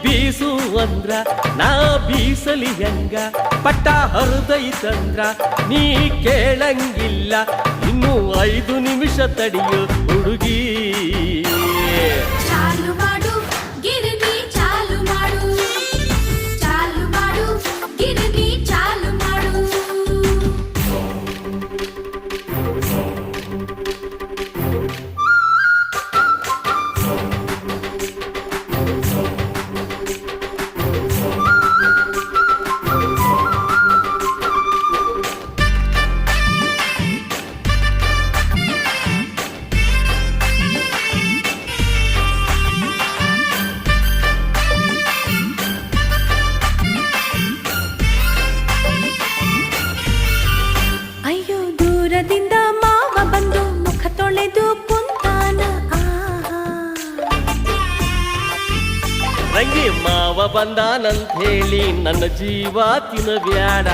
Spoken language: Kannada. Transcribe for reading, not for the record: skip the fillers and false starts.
ಬೀಸು ಅಂದ್ರ ನಾ ಬೀಸಲಿ ಹೆಂಗ ಪಟ್ಟ ಹರಿದೈತಂದ್ರ ನೀ ಕೇಳಂಗಿಲ್ಲ ಇನ್ನು 5 ನಿಮಿಷ ತಡಿಯೋ ಹುಡುಗಿ ಚಾಲು ಮಾಡು ಗಿರ್ನಿ ಚಾಲು ಮಾಡು ಚಾಲು ಮಾಡು ಗಿರ್ನಿ ಚಾಲು ಮಾಡು ಅಯ್ಯೋ ದೂರದಿಂದ ಮಾವ ಬಂದು ಮುಖ ತೊಳೆದು ಕುಂತಾನ ರಂಗಿ ಮಾವ ಬಂದಾನಂತ ಹೇಳಿ ನನ್ನ ಜೀವ ತಿನ್ನಬ್ಯಾಡ